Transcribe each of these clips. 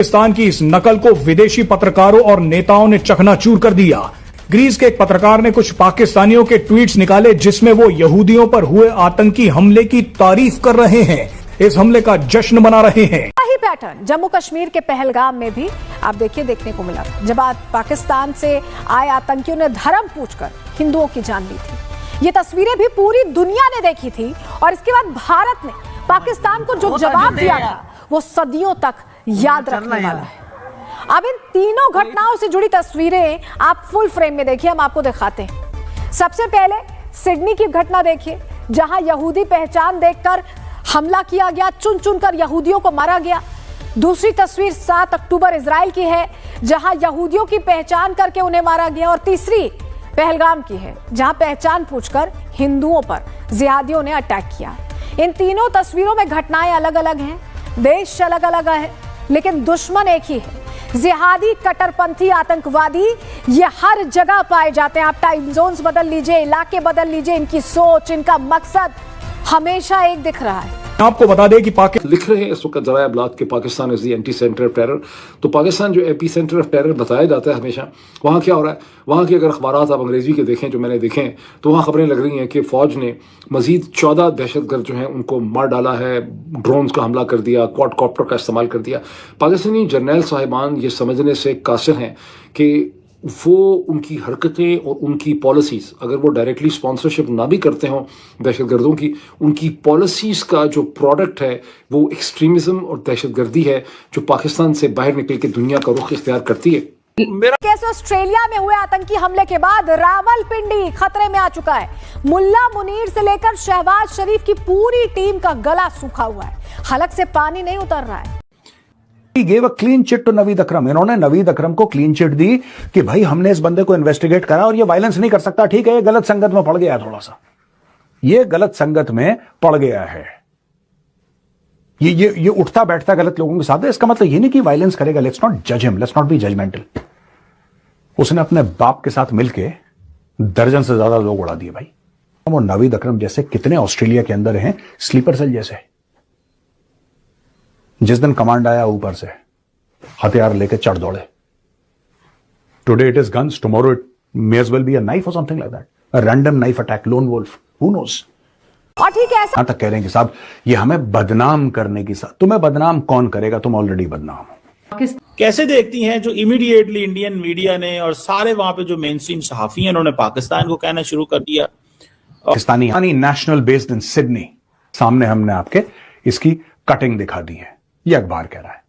पाकिस्तान की इस नकल को विदेशी पत्रकारों और नेताओं ने चकनाचूर कर दिया। ग्रीस के एक पत्रकार ने कुछ पाकिस्तानियों के ट्वीट्स निकाले जिसमें वो यहूदियों पर हुए आतंकी हमले की तारीफ कर रहे हैं, इस हमले का जश्न मना रहे हैं। यही पैटर्न जम्मू कश्मीर के पहलगाम में भी आप देखिए देखने को मिला, जब पाकिस्तान से आए आतंकियों ने धर्म पूछकर हिंदुओं की जान ली थी। ये तस्वीरें भी पूरी दुनिया ने देखी थी और इसके बाद भारत ने पाकिस्तान को जो जवाब दिया था वो सदियों तक याद रखने वाला है। अब इन तीनों घटनाओं से जुड़ी तस्वीरें आप फुल फ्रेम में देखिए, हम आपको दिखाते हैं। सबसे पहले सिडनी की घटना देखिए, जहां यहूदी पहचान देखकर हमला किया गया, चुन चुनकर यहूदियों को मारा गया। दूसरी तस्वीर 7 अक्टूबर इजराइल की है, जहां यहूदियों की पहचान करके उन्हें मारा गया। और तीसरी पहलगाम की है, जहां पहचान पूछकर हिंदुओं पर जिहादियों ने अटैक किया। इन तीनों तस्वीरों में घटनाएं अलग अलग हैं, देश अलग अलग है, लेकिन दुश्मन एक ही है। जिहादी, कट्टरपंथी, आतंकवादी ये हर जगह पाए जाते हैं। आप टाइम जोन्स बदल लीजिए, इलाके बदल लीजिए, इनकी सोच, इनका मकसद हमेशा एक दिख रहा है। आपको बता दें कि लिख रहे हैं इस वक्त जराए अबलाग के Pakistan is the anti centre of terror. तो पाकिस्तान जो एपी सेंटर ऑफ टेरर बताया जाता है हमेशा, वहाँ क्या हो रहा है? वहाँ की अगर अखबारात आप अंग्रेजी के देखें, जो मैंने देखे हैं, तो वहाँ खबरें लग रही हैं कि फ़ौज ने मजीद 14 दहशतगर्द जो हैं उनको मार डाला है, ड्रोन्स का हमला कर दिया, क्वाडकॉप्टर का इस्तेमाल कर दिया। पाकिस्तानी जर्नैल साहिबान ये समझने से कासिर हैं कि वो उनकी हरकतें और उनकी पॉलिसीज़, अगर वो डायरेक्टली स्पॉन्सरशिप ना भी करते हों दहशतगर्दों की, उनकी पॉलिसीज़ का जो प्रोडक्ट है वो एक्सट्रीमिज़म और दहशतगर्दी है, जो पाकिस्तान से बाहर निकल के दुनिया का रुख इख्तियार करती है। कैसे ऑस्ट्रेलिया में हुए आतंकी हमले के बाद रावलपिंडी खतरे में आ चुका है। मुल्ला मुनीर से लेकर शहबाज शरीफ की पूरी टीम का गला सूखा हुआ है, हलक से पानी नहीं उतर रहा है। Gave a clean chit to Naveed Akram. इन्होंने नवीद अकरम को क्लीन चिट दी कि भाई हमने इस बंदे को इन्वेस्टिगेट करा और ये वायलेंस नहीं कर सकता। ठीक है, ये गलत संगत में पड़ गया है, थोड़ा सा ये गलत संगत में पड़ गया है, ये उठता बैठता गलत लोगों के साथ है। इसका मतलब ये नहीं कि वायलेंस करेगा। लेट्स नॉट जज him, let's not be judgemental. उसने अपने बाप के साथ मिलके दर्जन से ज्यादा लोग उड़ा दिए भाई। वो नवीद अकरम जैसे कितने ऑस्ट्रेलिया के अंदर हैं, स्लीपर सेल जैसे। जिस दिन कमांड आया ऊपर से हथियार लेके चढ़ दौड़े। Today it is guns, tomorrow it may as well be a knife और something like that, a random knife attack, lone wolf, who knows. और ठीक है, ऐसा तक कह रहे हैं कि साहब ये हमें बदनाम करने की तुम्हें बदनाम कौन करेगा, तुम ऑलरेडी बदनाम हो। कैसे देखती हैं जो इमीडिएटली इंडियन मीडिया ने और सारे वहां पे जो मेन स्ट्रीम सहाफी हैं उन्होंने पाकिस्तान को कहना शुरू कर दिया। Pakistani national based in Sydney, सामने हमने आपके इसकी कटिंग दिखा दी है, ये अखबार कह रहा है।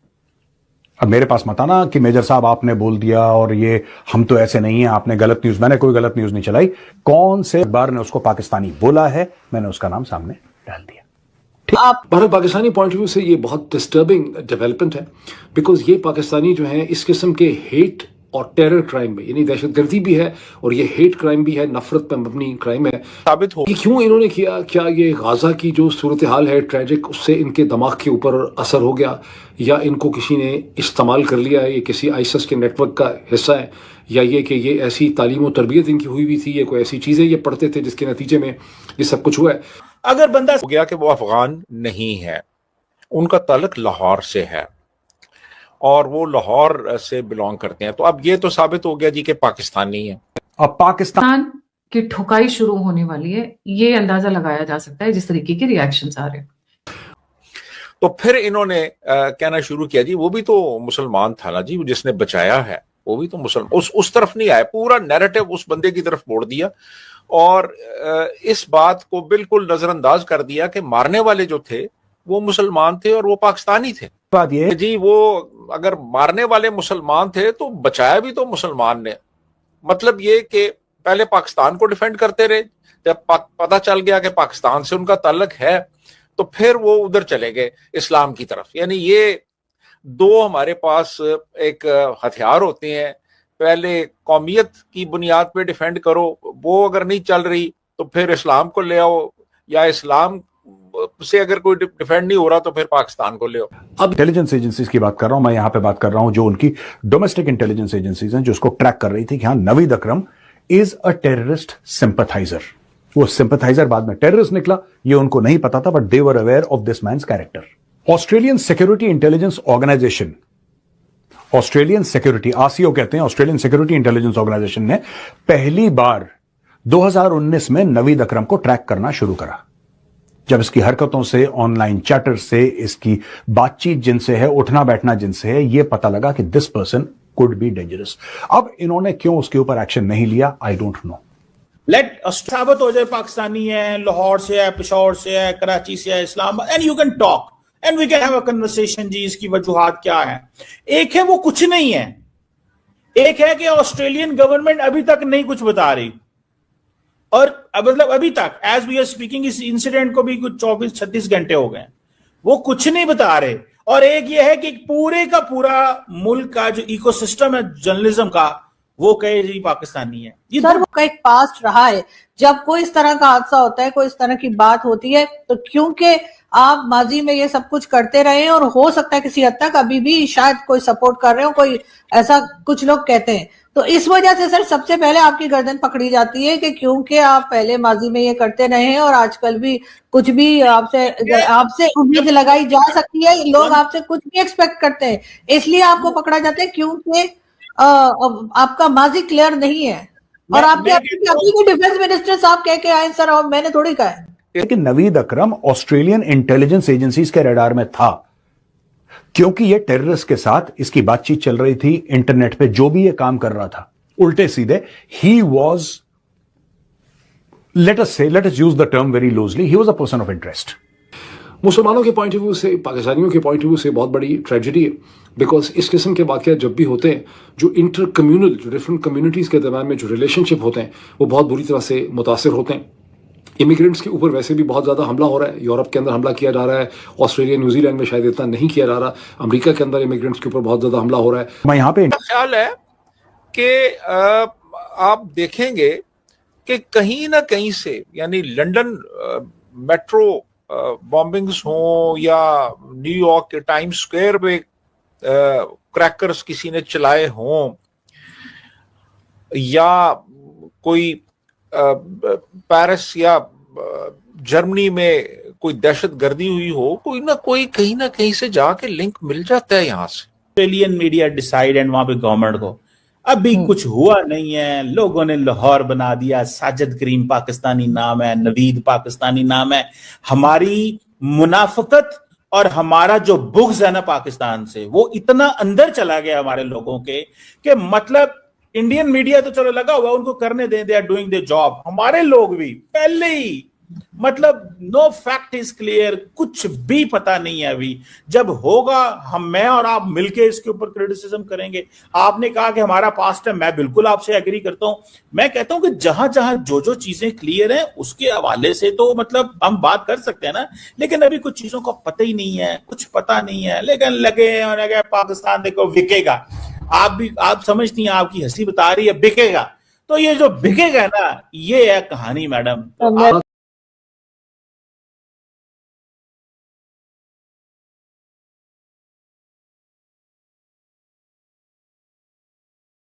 अब मेरे पास मत आना कि मेजर साहब आपने बोल दिया और ये हम तो ऐसे नहीं है, आपने गलत न्यूज। मैंने कोई गलत न्यूज नहीं चलाई। कौन से अखबार ने उसको पाकिस्तानी बोला है, मैंने उसका नाम सामने डाल दिया। Bharat Pakistani point of view से ये बहुत डिस्टर्बिंग डेवलपमेंट है, बिकॉज ये पाकिस्तानी जो है इस किस्म के हेट और टेरर क्राइम में, यानी दहशतगर्दी भी है और ये हेट क्राइम भी है, नफरत पर मबनी क्राइम है, साबित हो कि क्यों इन्होंने किया। क्या ये गाजा की जो सूरत हाल है ट्रेजिक, उससे इनके दिमाग के ऊपर असर हो गया, या इनको किसी ने इस्तेमाल कर लिया है, ये किसी आईएसआईएस के नेटवर्क का हिस्सा है, या ये कि ये ऐसी तालीम और तरबियत इनकी हुई भी थी, ये कोई ऐसी चीज़ें ये पढ़ते थे जिसके नतीजे में ये सब कुछ हुआ है। अगर बंदा हो गया कि वो अफगान नहीं है, उनका ताल्लुक लाहौर से है और वो लाहौर से बिलोंग करते हैं, तो अब ये तो साबित हो गया जी कि पाकिस्तानी है। अब पाकिस्तान की ठुकाई शुरू होने वाली है, ये अंदाजा लगाया जा सकता है जिस तरीके के रिएक्शंस आ रहे हैं। तो फिर इन्होंने कहना शुरू किया जी वो भी तो मुसलमान था ना जी, जिसने बचाया है वो भी तो मुसलमान। उस तरफ नहीं आया, पूरा नैरेटिव उस बंदे की तरफ मोड़ दिया और इस बात को बिल्कुल नजरअंदाज कर दिया कि मारने वाले जो थे वो मुसलमान थे और वो पाकिस्तानी थे। बात ये जी वो अगर मारने वाले मुसलमान थे तो बचाया भी तो मुसलमान ने। मतलब ये कि पहले पाकिस्तान को डिफेंड करते रहे, जब पता चल गया कि पाकिस्तान से उनका ताल्लुक है तो फिर वो उधर चले गए इस्लाम की तरफ। यानी ये दो हमारे पास एक हथियार होते हैं, पहले कौमियत की बुनियाद पे डिफेंड करो, वो अगर नहीं चल रही तो फिर इस्लाम को ले आओ, या इस्लाम से अगर कोई डिफेंड नहीं हो रहा तो फिर पाकिस्तान को ले आओ। अब इंटेलिजेंस एजेंसीज की बात कर रहा हूं मैं, यहां पे बात कर रहा हूं जो उनकी डोमेस्टिक इंटेलिजेंस एजेंसीज हैं, जो उसको ट्रैक कर रही थी कि हाँ Naveed Akram is a terrorist sympathiser. वो सिंपथाइजर बाद में टेररिस्ट निकला, ये उनको नहीं पता था, but they were aware of this man's character. Australian security intelligence organisation Australian security, RCO कहते हैं, ऑस्ट्रेलियन सिक्योरिटी इंटेलिजेंस ऑर्गेनाइजेशन ने पहली बार 2019 में नवीद अकरम को ट्रैक करना शुरू करा। जब इसकी हरकतों से, ऑनलाइन चैटर से, इसकी बातचीत जिनसे है, उठना बैठना जिनसे है, यह पता लगा कि this person could be dangerous. अब इन्होंने क्यों उसके ऊपर एक्शन नहीं लिया, आई डोंट नो। लेट साबित हो जाए पाकिस्तानी है, लाहौर से है, पेशावर से है, कराची से है, Islamabad, and you can talk and we can have a conversation जी इसकी वजूहात क्या है। एक है वो कुछ नहीं है, एक है कि ऑस्ट्रेलियन गवर्नमेंट अभी तक नहीं कुछ बता रही, और मतलब अभी तक एज वी आर स्पीकिंग इस इंसिडेंट को भी कुछ 24-36 घंटे हो गए, वो कुछ नहीं बता रहे। और एक ये है कि पूरे का पूरा मुल्क का जो इकोसिस्टम है जर्नलिज्म का, वो कहे जी पाकिस्तानी है। ये सर, वो एक पास्ट रहा है, जब कोई इस तरह का हादसा होता है, कोई इस तरह की बात होती है, तो क्योंकि आप माजी में ये सब कुछ करते रहे हैं, और हो सकता है किसी हद तक अभी भी शायद कोई सपोर्ट कर रहे हो, कोई ऐसा कुछ लोग कहते हैं, तो इस वजह से सर सबसे पहले आपकी गर्दन पकड़ी जाती है कि क्योंकि आप पहले माजी में ये करते रहे हैं, और आजकल भी कुछ भी आपसे उम्मीद लगाई जा सकती है, लोग आपसे कुछ भी एक्सपेक्ट करते हैं, इसलिए आपको पकड़ा जाता है क्योंकि आपका माजी क्लियर नहीं है। और आपके अपनी डिफेंस मिनिस्टर साहब कह के आए सर, और मैंने थोड़ी कहा है। लेकिन नवीद अकरम ऑस्ट्रेलियन इंटेलिजेंस एजेंसीज के रडार में था, क्योंकि ये टेररिस्ट के साथ इसकी बातचीत चल रही थी, इंटरनेट पे जो भी ये काम कर रहा था, उल्टे सीधे, he was, let us use the term very loosely, he was a person of interest. मुसलमानों के पॉइंट ऑफ व्यू से, पाकिस्तानियों के पॉइंट ऑफ व्यू से बहुत बड़ी ट्रेजेडी है, बिकॉज इस किस्म के वाक़यात जब भी होते हैं, जो इंटर कम्युनल, जो डिफरेंट कम्युनिटीज़ के दरम्यान में जो रिलेशनशिप होते हैं, वो बहुत बुरी तरह से मुतासर होते हैं। इमिग्रेंट्स के ऊपर वैसे भी बहुत ज़्यादा हमला हो रहा है, यूरोप के अंदर हमला किया जा रहा है, ऑस्ट्रेलिया न्यूजीलैंड में शायद इतना नहीं किया जा रहा, अमेरिका के अंदर इमिग्रेंट्स के ऊपर बहुत ज़्यादा हमला हो रहा है। मैं यहाँ पे ख्याल है कि आप देखेंगे कि कहीं ना कहीं से, यानी लंदन मेट्रो बॉम्बिंग्स हो, या न्यूयॉर्क के टाइम स्क्वायर पे क्रैकर्स किसी ने चलाए हों, या कोई पेरिस या जर्मनी में कोई दहशत गर्दी हुई हो, कोई ना कोई कहीं ना कहीं से जाके लिंक मिल जाता है यहाँ से। ऑस्ट्रेलियन मीडिया डिसाइड एंड वहां पे गवर्नमेंट को अभी कुछ हुआ नहीं है, लोगों ने लाहौर बना दिया, साजिद करीम पाकिस्तानी नाम है, नवीद पाकिस्तानी नाम है। हमारी मुनाफकत और हमारा जो बुग़्ज़ है ना पाकिस्तान से, वो इतना अंदर चला गया हमारे लोगों के, कि मतलब इंडियन मीडिया तो चलो लगा हुआ, उनको करने दें, they are doing their job. हमारे लोग भी पहले ही, मतलब नो फैक्ट इज क्लियर, कुछ भी पता नहीं है अभी। जब होगा, मैं और आप मिलके इसके ऊपर क्रिटिसिज्म करेंगे। आपने कहा कि हमारा पास्ट है, मैं बिल्कुल आपसे एग्री करता हूं। मैं कहता हूं कि जहां जहां जो चीजें क्लियर हैं उसके हवाले से तो मतलब हम बात कर सकते हैं ना, लेकिन अभी कुछ चीजों का पता ही नहीं है, कुछ पता नहीं है, लेकिन लगे पाकिस्तान देखो बिकेगा। आप समझती हैं, आपकी हंसी बता रही है बिकेगा, तो ये जो बिकेगा ना, ये है कहानी मैडम।